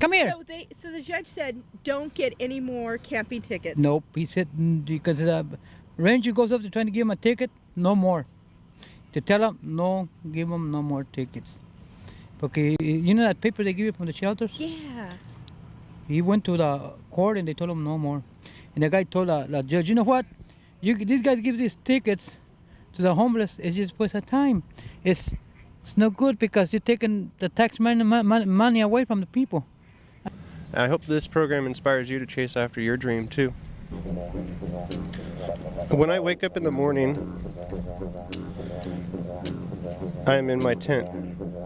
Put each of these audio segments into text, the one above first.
Come here. So the judge said, don't get any more camping tickets. Nope. He said, because the ranger goes up to trying to give him a ticket, no more. To tell him, no, give him no more tickets. Okay, you know that paper they give you from the shelters? Yeah. He went to the court and they told him no more. And the guy told the judge, you know what? These guys give these tickets to the homeless. It's just waste of time. It's no good because you're taking the tax money away from the people. I hope this program inspires you to chase after your dream too. When I wake up in the morning, I am in my tent.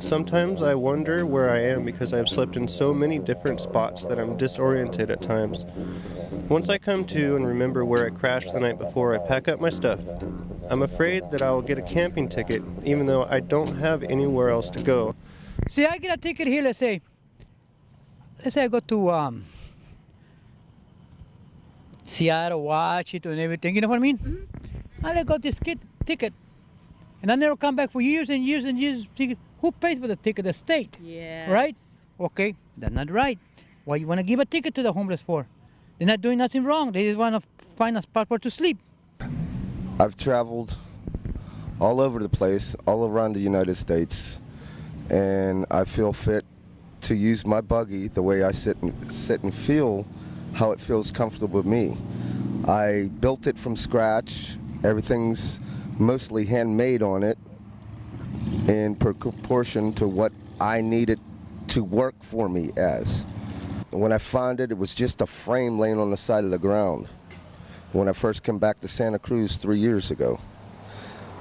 Sometimes I wonder where I am because I've slept in so many different spots that I'm disoriented at times. Once I come to and remember where I crashed the night before, I pack up my stuff. I'm afraid that I will get a camping ticket even though I don't have anywhere else to go. See, I get a ticket here, let's say I go to Seattle, Washington, and everything, you know what I mean? Mm-hmm. I got this ticket, and I never come back for years and years and years. Who pays for the ticket? The state. Yeah. Right? Okay, that's not right. Why you want to give a ticket to the homeless for? They're not doing nothing wrong. They just want to find a spot for to sleep. I've traveled all over the place, all around the United States, and I feel fit to use my buggy the way I sit and feel how it feels comfortable with me. I built it from scratch. Everything's mostly handmade on it in proportion to what I needed to work for me as. When I found it, it was just a frame laying on the side of the ground. When I first came back to Santa Cruz 3 years ago,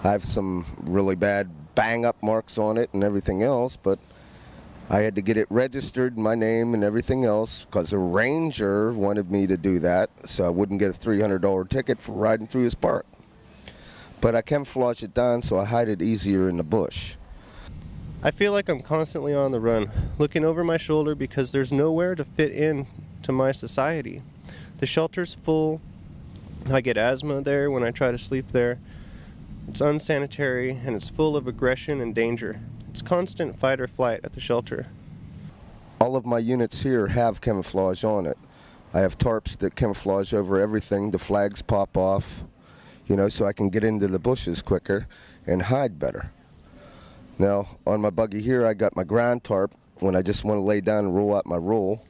I have some really bad bang-up marks on it and everything else, but I had to get it registered, my name and everything else, because a ranger wanted me to do that, so I wouldn't get a $300 ticket for riding through his park. But I camouflage it down so I hide it easier in the bush. I feel like I'm constantly on the run, looking over my shoulder because there's nowhere to fit in to my society. The shelter's full. I get asthma there when I try to sleep there. It's unsanitary and it's full of aggression and danger. It's constant fight or flight at the shelter. All of my units here have camouflage on it. I have tarps that camouflage over everything. The flags pop off, you know, so I can get into the bushes quicker and hide better. Now, on my buggy here, I got my ground tarp when I just want to lay down and roll out my roll.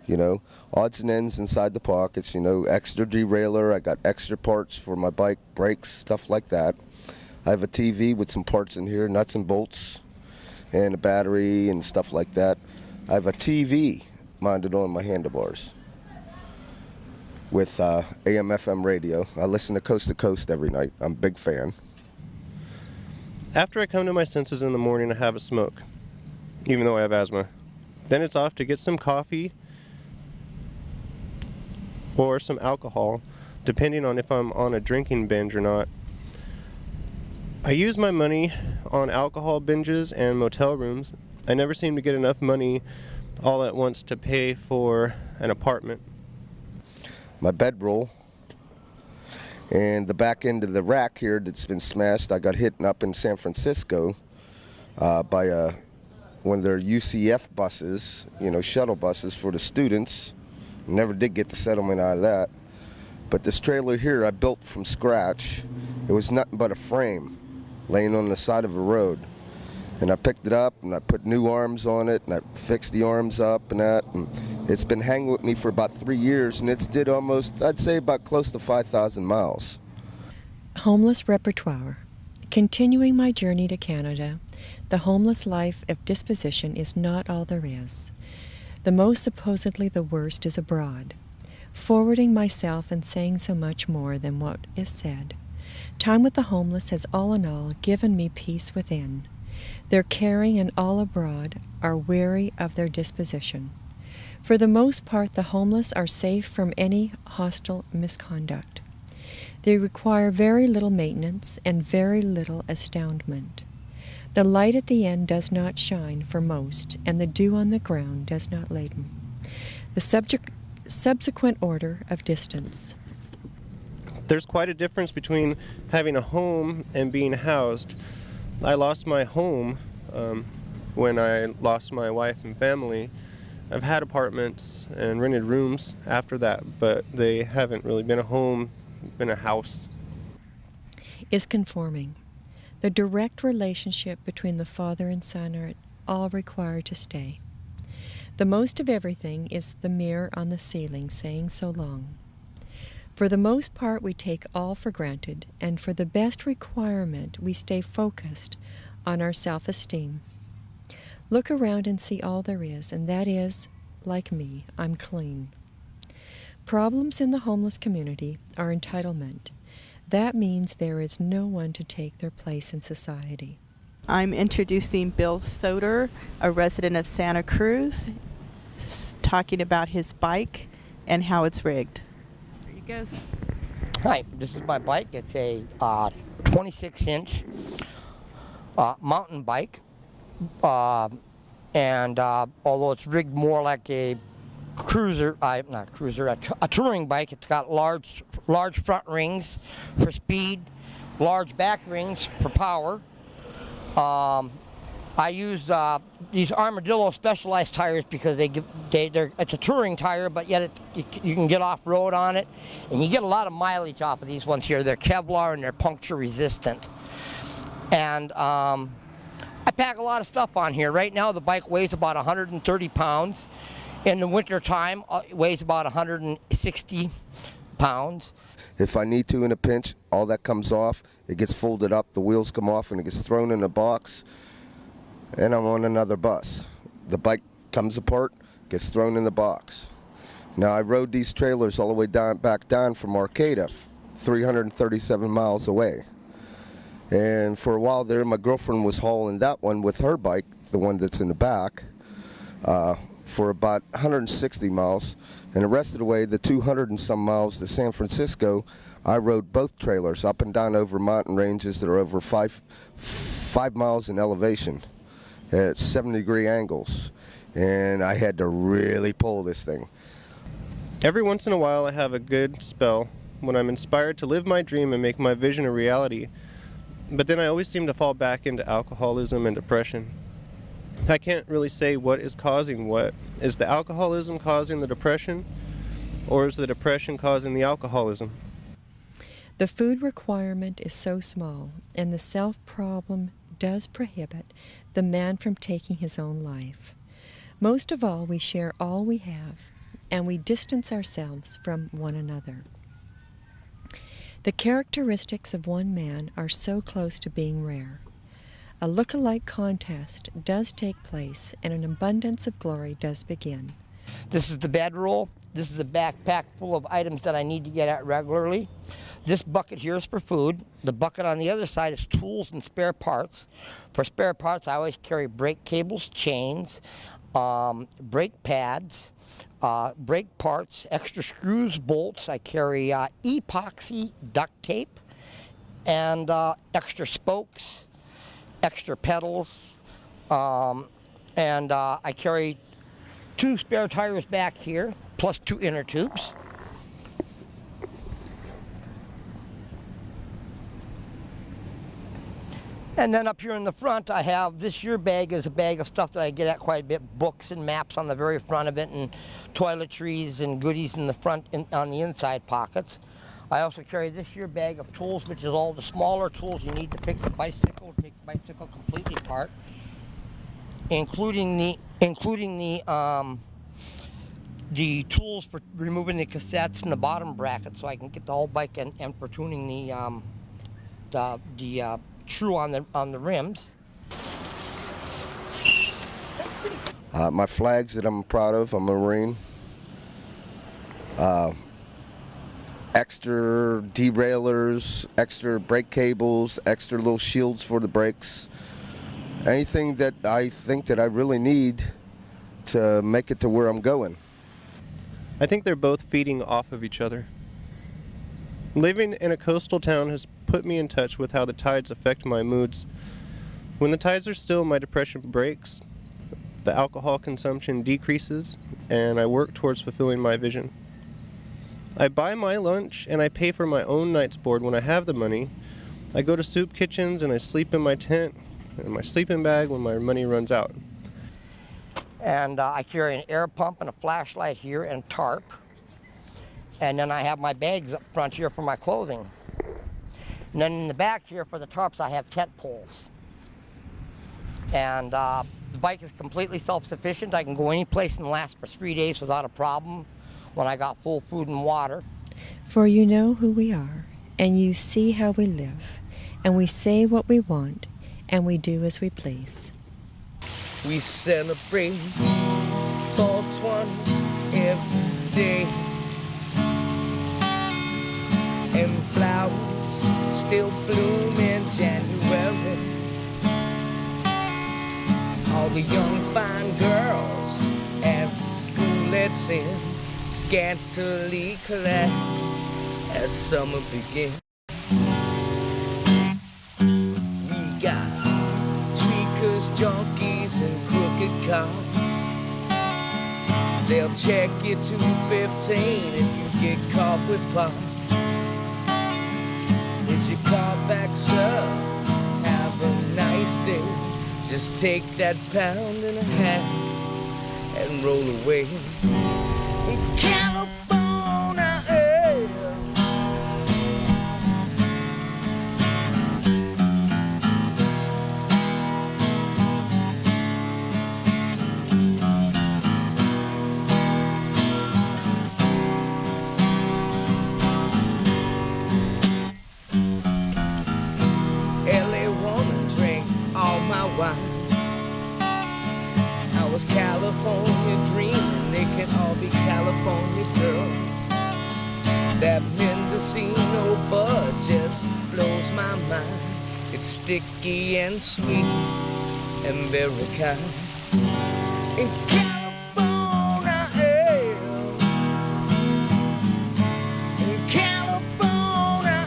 You know, odds and ends inside the pockets, you know, extra derailleur. I got extra parts for my bike, brakes, stuff like that. I have a TV with some parts in here, nuts and bolts, and a battery and stuff like that. I have a TV mounted on my handlebars with AM/FM radio. I listen to Coast to Coast every night. I'm a big fan. After I come to my senses in the morning, I have a smoke, even though I have asthma. Then it's off to get some coffee or some alcohol, depending on if I'm on a drinking binge or not. I use my money on alcohol binges and motel rooms. I never seem to get enough money all at once to pay for an apartment. My bedroll and the back end of the rack here that's been smashed, I got hit up in San Francisco by one of their UCF buses, you know, shuttle buses for the students. Never did get the settlement out of that. But this trailer here I built from scratch. It was nothing but a frame laying on the side of a road. And I picked it up and I put new arms on it and I fixed the arms up and that. And it's been hanging with me for about 3 years and it's did almost, I'd say about close to 5,000 miles. Homeless repertoire. Continuing my journey to Canada, the homeless life of disposition is not all there is. The most supposedly the worst is abroad. Forwarding myself and saying so much more than what is said. Time with the homeless has all in all given me peace within. Their caring and all abroad are weary of their disposition. For the most part, the homeless are safe from any hostile misconduct. They require very little maintenance and very little astoundment. The light at the end does not shine for most, and the dew on the ground does not laden. The subsequent order of distance. There's quite a difference between having a home and being housed. I lost my home when I lost my wife and family. I've had apartments and rented rooms after that, but they haven't really been a home, been a house. Is conforming. The direct relationship between the father and son are all required to stay. The most of everything is the mirror on the ceiling saying so long. For the most part, we take all for granted, and for the best requirement, we stay focused on our self-esteem. Look around and see all there is, and that is, like me, I'm clean. Problems in the homeless community are entitlement. That means there is no one to take their place in society. I'm introducing Bill Soder, a resident of Santa Cruz, talking about his bike and how it's rigged. There he goes. Hi, this is my bike. It's a 26-inch mountain bike. And although it's rigged more like a cruiser, a touring bike, it's got large front rings for speed, large back rings for power. I use these Armadillo Specialized tires because it's a touring tire, but yet you can get off-road on it, and you get a lot of mileage off of these ones here. They're Kevlar and they're puncture resistant. And I pack a lot of stuff on here. Right now the bike weighs about 130 pounds. In the winter time, it weighs about 160 pounds. If I need to in a pinch, all that comes off, it gets folded up, the wheels come off, and it gets thrown in a box, and I'm on another bus. The bike comes apart, gets thrown in the box. Now I rode these trailers all the way back down from Arcata, 337 miles away. And for a while there, my girlfriend was hauling that one with her bike, the one that's in the back, for about 160 miles. And the rest of the way, the 200 and some miles to San Francisco, I rode both trailers up and down over mountain ranges that are over five miles in elevation at 70-degree angles. And I had to really pull this thing. Every once in a while I have a good spell when I'm inspired to live my dream and make my vision a reality. But then I always seem to fall back into alcoholism and depression. I can't really say what is causing what. Is the alcoholism causing the depression, or is the depression causing the alcoholism? The food requirement is so small, and the self-problem does prohibit the man from taking his own life. Most of all, we share all we have, and we distance ourselves from one another. The characteristics of one man are so close to being rare. A look-alike contest does take place, and an abundance of glory does begin. This is the bedroll. This is a backpack full of items that I need to get at regularly. This bucket here is for food. The bucket on the other side is tools and spare parts. For spare parts, I always carry brake cables, chains, brake pads, brake parts, extra screws, bolts. I carry epoxy duct tape and extra spokes, extra pedals, and I carry 2 spare tires back here, plus 2 inner tubes. And then up here in the front, I have this year bag is a bag of stuff that I get at quite a bit, books and maps on the very front of it, and toiletries and goodies in the front, on the inside pockets. I also carry this year bag of tools, which is all the smaller tools you need to fix a bicycle, take the bicycle completely apart, including the tools for removing the cassettes and the bottom bracket, so I can get the whole bike and for tuning the true on the rims. My flags that I'm proud of, I'm a Marine. Extra derailleurs, extra brake cables, extra little shields for the brakes. Anything that I think that I really need to make it to where I'm going. I think they're both feeding off of each other. Living in a coastal town has put me in touch with how the tides affect my moods. When the tides are still, my depression breaks, the alcohol consumption decreases, and I work towards fulfilling my vision. I buy my lunch and I pay for my own night's board when I have the money. I go to soup kitchens and I sleep in my tent and my sleeping bag when my money runs out. And I carry an air pump and a flashlight here and a tarp. And then I have my bags up front here for my clothing. And then in the back here for the tarps, I have tent poles. And the bike is completely self-sufficient. I can go any place and last for 3 days without a problem when I got full food and water. For you know who we are, and you see how we live, and we say what we want, and we do as we please. We celebrate 420 every day, and flowers still bloom in January. All the young fine girls at school let sing scantily clad as summer begins. We got tweakers, junkies, and crooked cops. They'll check you to 15 if you get caught with pot. Is your car backs up? Have a nice day. Just take that pound and a half and roll away. In California, LA woman drink all my wine. I was California dreaming they can all be California girls. That Mendocino bud just blows my mind. It's sticky and sweet and very kind. In California, in California,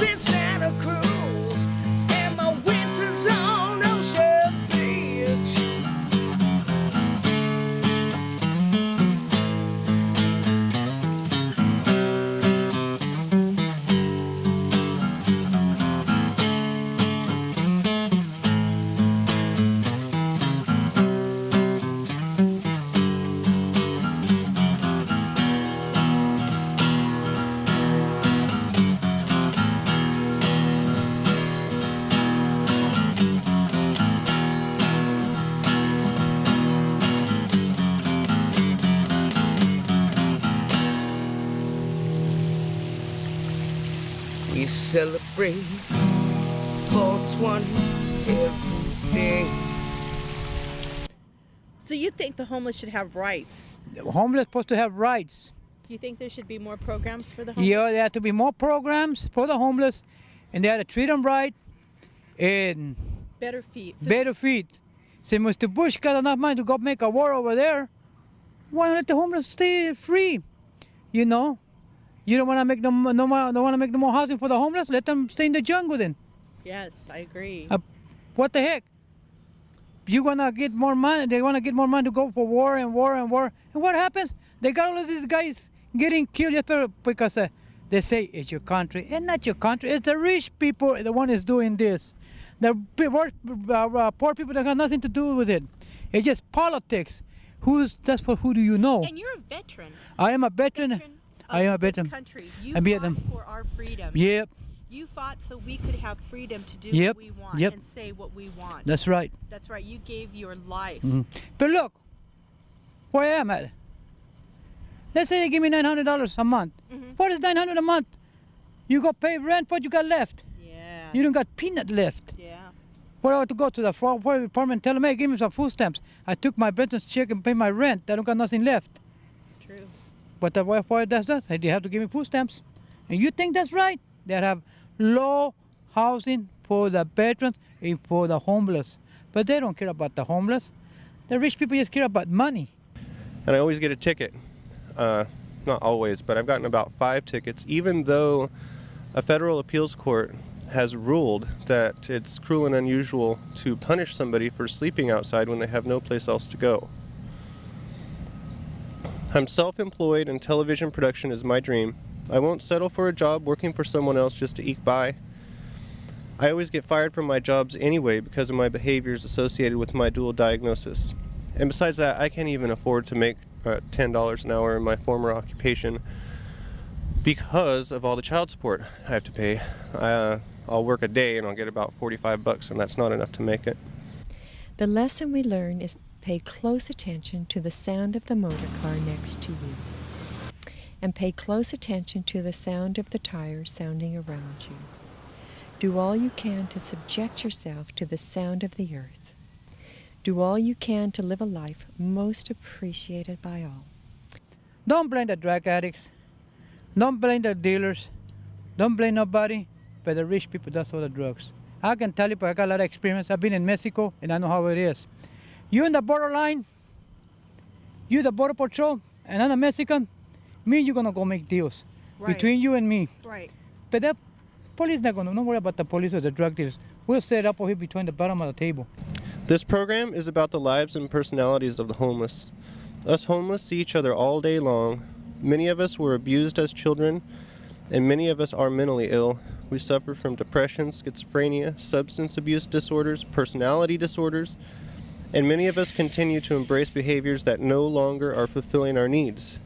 in Santa Cruz, and my winters on Ocean Beach. We celebrate 420 every day. So you think the homeless should have rights? The homeless supposed to have rights. Do you think there should be more programs for the homeless? Yeah, there have to be more programs for the homeless, and they have to treat them right and Better feet. better feet. Say, Mr. Bush got enough money to go make a war over there. Why not let the homeless stay free? You know, you don't want to make don't want to make no more housing for the homeless. Let them stay in the jungle then. Yes, I agree. What the heck? You gonna get more money? They wanna get more money to go for war and war and war. And what happens? They got all of these guys getting killed just because they say it's your country. It's not your country. It's the rich people. The one is doing this. The poor people that got nothing to do with it. It's just politics. Who do you know? And you're a veteran. I am a veteran. I am a veteran. Country. You I fought for our freedom. Yep. You fought so we could have freedom to do Yep. what we want Yep. and say what we want. That's right. That's right. You gave your life. Mhm. But look, where I am at. Let's say they give me $900 a month. Mhm. What is $900 a month? You go pay rent. What you got left? Yeah. You don't got peanut left. Yeah. What I have to go to the fire department and tell them, hey, give me some food stamps. I took my Benton's check and pay my rent. I don't got nothing left. It's true. But the wife does that. They have to give me food stamps. And you think that's right? They have low housing for the veterans and for the homeless. But they don't care about the homeless. The rich people just care about money. And I always get a ticket. Not always, but I've gotten about 5 tickets, even though a federal appeals court has ruled that it's cruel and unusual to punish somebody for sleeping outside when they have no place else to go. I'm self-employed and television production is my dream. I won't settle for a job working for someone else just to eke by. I always get fired from my jobs anyway because of my behaviors associated with my dual diagnosis. And besides that, I can't even afford to make $10 an hour in my former occupation because of all the child support I have to pay. I'll work a day and I'll get about $45, and that's not enough to make it. The lesson we learn is pay close attention to the sound of the motor car next to you. And pay close attention to the sound of the tires sounding around you. Do all you can to subject yourself to the sound of the earth. Do all you can to live a life most appreciated by all. Don't blame the drug addicts. Don't blame the dealers. Don't blame nobody but the rich people that sell the drugs. I can tell you, but I got a lot of experience. I've been in Mexico, and I know how it is. You in the borderline, you the border patrol, and I'm a Mexican, me and you're going to go make deals between you and me. Right. But the police not going to, don't worry about the police or the drug dealers. We'll set up over here between the bottom of the table. This program is about the lives and personalities of the homeless. Us homeless see each other all day long. Many of us were abused as children, and many of us are mentally ill. We suffer from depression, schizophrenia, substance abuse disorders, personality disorders, and many of us continue to embrace behaviors that no longer are fulfilling our needs.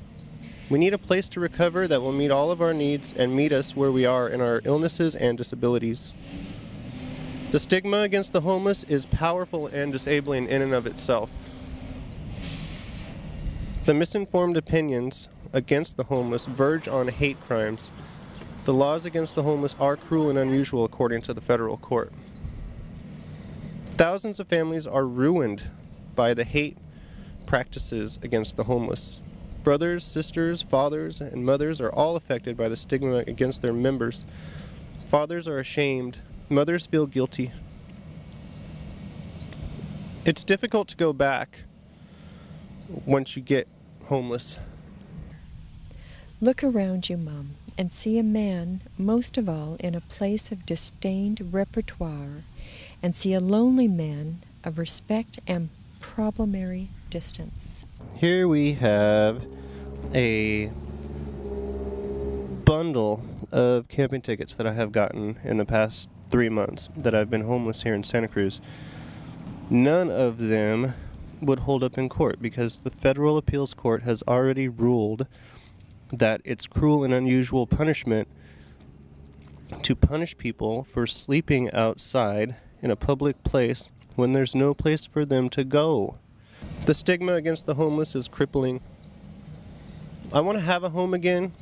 We need a place to recover that will meet all of our needs and meet us where we are in our illnesses and disabilities. The stigma against the homeless is powerful and disabling in and of itself. The misinformed opinions against the homeless verge on hate crimes. The laws against the homeless are cruel and unusual according to the federal court. Thousands of families are ruined by the hate practices against the homeless. Brothers, sisters, fathers, and mothers are all affected by the stigma against their members. Fathers are ashamed. Mothers feel guilty. It's difficult to go back once you get homeless. Look around you, Mom, and see a man, most of all, in a place of disdained repertoire, and see a lonely man of respect and problemary distance. Here we have a bundle of camping tickets that I have gotten in the past 3 months that I've been homeless here in Santa Cruz. None of them would hold up in court because the federal appeals court has already ruled that it's cruel and unusual punishment to punish people for sleeping outside in a public place when there's no place for them to go. The stigma against the homeless is crippling. I want to have a home again.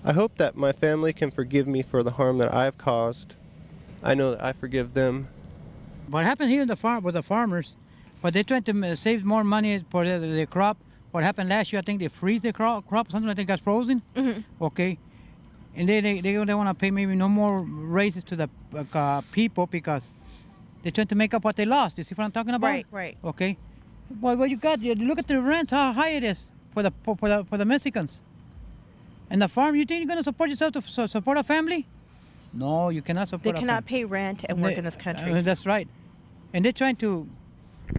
I hope that my family can forgive me for the harm that I've caused. I know that I forgive them. What happened here in the farm with the farmers, but they're trying to save more money for the crop. What happened last year, I think they freeze the crop, something I think got frozen. Mm-hmm. Okay. And they want to pay maybe no more raises to the people because they're trying to make up what they lost. You see what I'm talking about? Right, right. Okay. Well, what you got, you look at the rent, how high it is for the Mexicans. And the farm, you think you're going to support yourself to support a family? No, you cannot support They cannot pay rent and work in this country. That's right. And they're trying to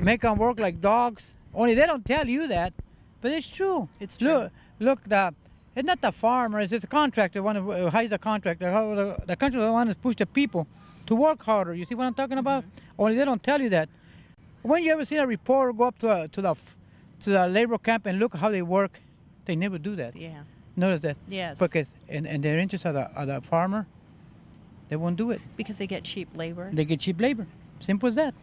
make them work like dogs. Only they don't tell you that, but it's true. It's true. Look, it's not the farmer, it's the contractor, one who hires the contractor. The contractor one to push the people to work harder. You see what I'm talking about? Mm-hmm. Only they don't tell you that. When you ever see a reporter go up to the labor camp and look how they work, they never do that. Yeah. Notice that? Yes. Because and their interest of the farmer, they won't do it. Because they get cheap labor. They get cheap labor. Simple as that.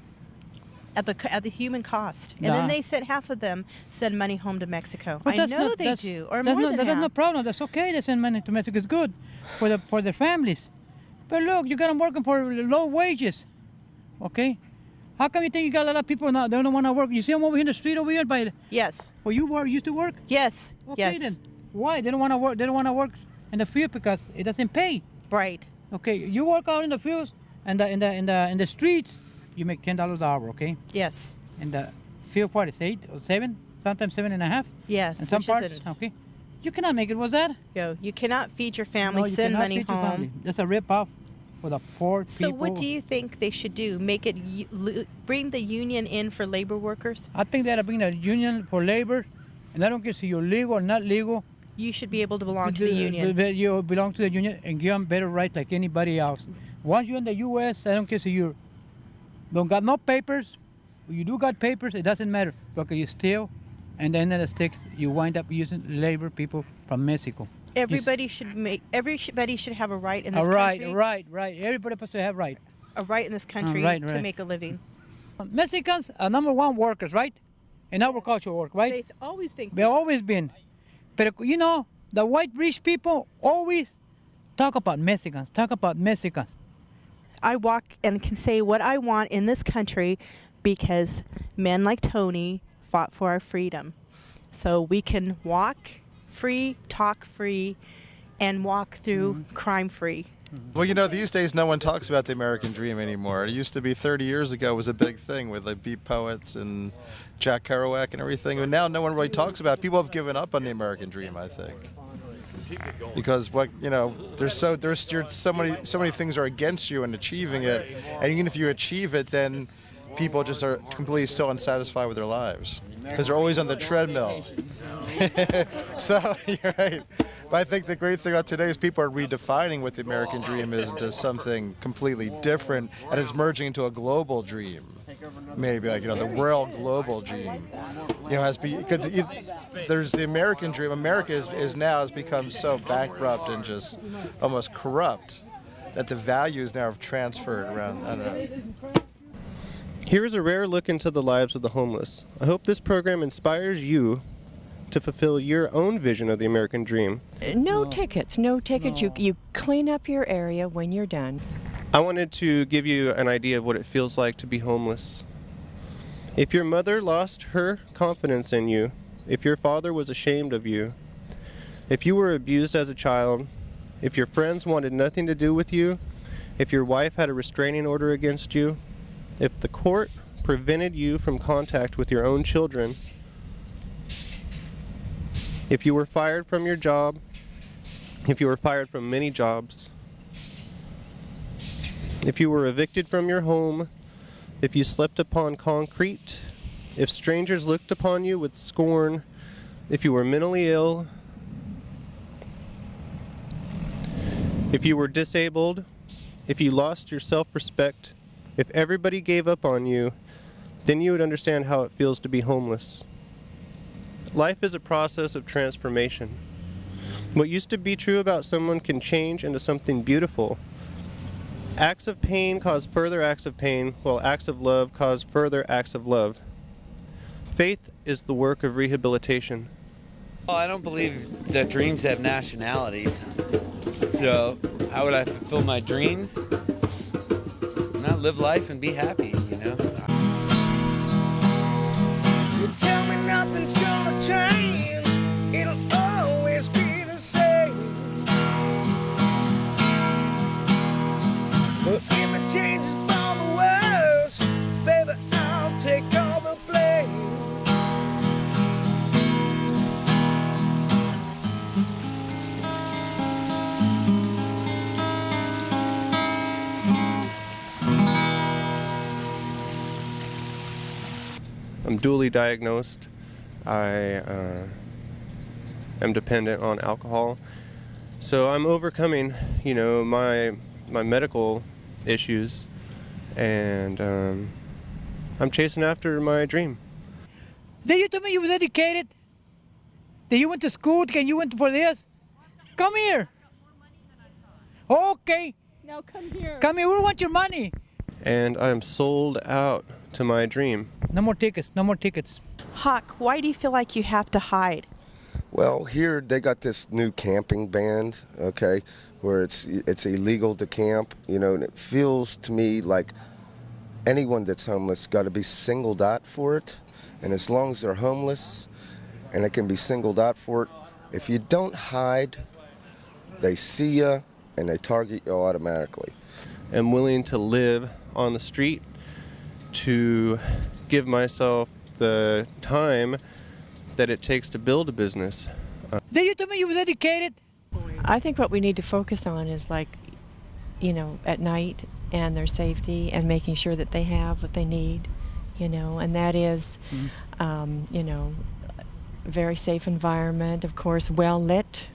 At the human cost. And then they send half of them send money home to Mexico. But I know they do. Or more than half. That's no problem. That's okay. They send money to Mexico. It's good for their families. But look, you got them working for low wages. Okay? How come you think you got a lot of people now, they don't want to work? You see them over here in the street over here by... Yes. Well, you used to work? Yes. Okay yes. then. Why? They don't want to work. They don't want to work in the field because it doesn't pay. Right. Okay, you work out in the fields and in the streets, you make $10 an hour. Okay. Yes. In the field part is 8 or 7, sometimes 7.5. Yes. And some which parts, isn't. okay. You cannot make it with that. You cannot feed your family, No, you send cannot money feed your family. home. That's a rip-off for the poor people. So what do you think they should do? Make it bring the union in for labor workers? I think they ought to bring a union for labor, and I don't care if you're legal or not legal. You should be able to belong to the union. You belong to the union and give them better rights like anybody else. Once you're in the U.S., I don't care if you don't got no papers. If you do got papers, it doesn't matter because you steal, and then in the sticks you wind up using labor people from Mexico. Everybody should have a right in this country. Right. Everybody supposed to have right. A right in this country Right. to make a living. Mexicans are #1 workers, right? In agricultural work, right? They always think. They've always been. But you know, the white rich people always talk about Mexicans. I walk and can say what I want in this country because men like Tony fought for our freedom. So we can walk free, talk free, and walk through crime free. Well, you know, these days no one talks about the American dream anymore. It used to be 30 years ago was a big thing with the beat poets and Jack Kerouac and everything. And now no one really talks about it. People have given up on the American dream, I think. Because there's so many things are against you in achieving it. And even if you achieve it, then people just are completely still unsatisfied with their lives because they're always on the treadmill. So you're right. But I think the great thing about today is people are redefining what the American dream is into something completely different, and it's merging into a global dream. Maybe the world global dream. Because there's the American dream. America is now has become so bankrupt and just almost corrupt that the values now have transferred around. I don't know. Here is a rare look into the lives of the homeless. I hope this program inspires you to fulfill your own vision of the American dream. No tickets. You clean up your area when you're done. I wanted to give you an idea of what it feels like to be homeless. If your mother lost her confidence in you, if your father was ashamed of you, if you were abused as a child, if your friends wanted nothing to do with you, if your wife had a restraining order against you, if the court prevented you from contact with your own children, if you were fired from your job, if you were fired from many jobs, if you were evicted from your home, if you slept upon concrete, if strangers looked upon you with scorn, if you were mentally ill, if you were disabled, if you lost your self-respect, if everybody gave up on you, then you would understand how it feels to be homeless. Life is a process of transformation. What used to be true about someone can change into something beautiful. Acts of pain cause further acts of pain, while acts of love cause further acts of love. Faith is the work of rehabilitation. Well, I don't believe that dreams have nationalities. So how would I fulfill my dreams? Not live life and be happy, you know? You tell me nothing's gonna change. It'll always be the same. But if it changes for the worse, baby, I'll take all the blame. I'm dually diagnosed. I am dependent on alcohol. So I'm overcoming, my medical issues, and I'm chasing after my dream. Did you tell me you was educated? That you went to school? Can you went for this? Come here. Okay. Now come here. Come here. We want your money. And I'm sold out to my dream. No more tickets. No more tickets. Hawk, why do you feel like you have to hide? Well, here they got this new camping ban, okay, where it's illegal to camp, and it feels to me like anyone that's homeless got to be singled out for it. And as long as they're homeless and it can be singled out for it, If you don't hide, they see you and they target you automatically. I'm willing to live on the street to give myself the time that it takes to build a business. Did you tell me you was educated? I think what we need to focus on is at night and their safety and making sure that they have what they need, and that is, very safe environment, of course, well lit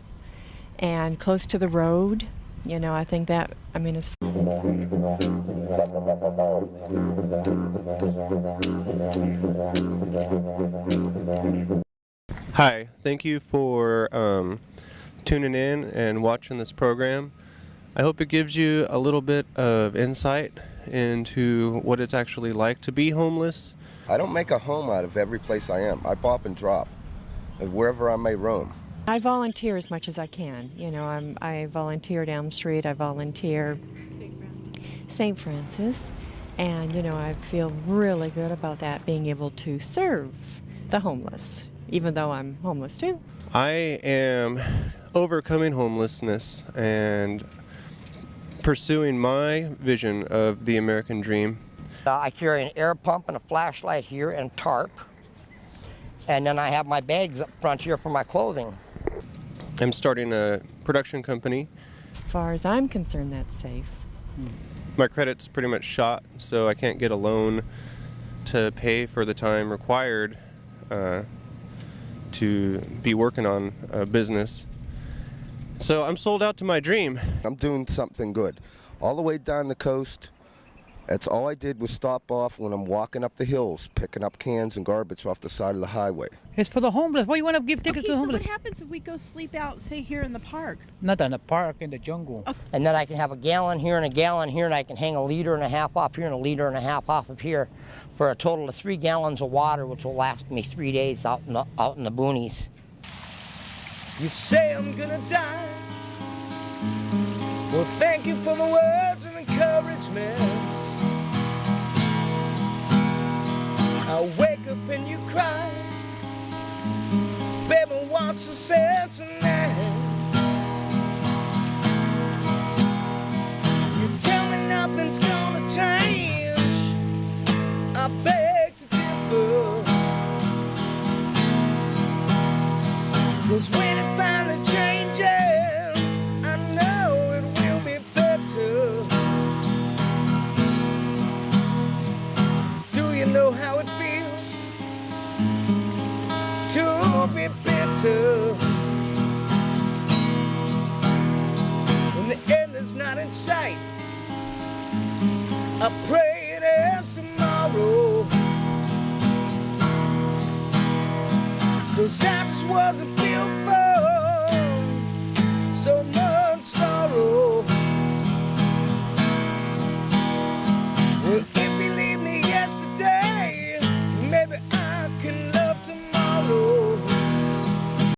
and close to the road. I think that, is. Hi, thank you for tuning in and watching this program. I hope it gives you a little bit of insight into what it's actually like to be homeless. I don't make a home out of every place I am. I pop and drop wherever I may roam. I volunteer as much as I can. I volunteer at Elm Street. I volunteer St. Francis. And, I feel really good about that, being able to serve the homeless, even though I'm homeless too. I am overcoming homelessness and pursuing my vision of the American dream. I carry an air pump and a flashlight here and tarp. And then I have my bags up front here for my clothing. I'm starting a production company. As far as I'm concerned, that's safe. My credit's pretty much shot, so I can't get a loan to pay for the time required to be working on a business. So I'm sold out to my dream. I'm doing something good. All the way down the coast, that's all I did was stop off when I'm walking up the hills, picking up cans and garbage off the side of the highway. It's for the homeless. Why you want to give tickets to the homeless? So what happens if we go sleep out, say, here in the park? Not in the park, in the jungle. Okay. And then I can have a gallon here and a gallon here, and I can hang a liter and a half off here and a liter and a half off of here for a total of 3 gallons of water, which will last me 3 days out in the boonies. You say I'm gonna die. Well, thank you for the words of encouragement. I wake up and you cry. Baby, what's the sense in that? You tell me nothing's gonna change. I beg to differ. 'Cause when it finally changes, I know it will be better. Do you know how it feels to be bitter when the end is not in sight? I pray it ends tomorrow, 'cause I just wasn't built for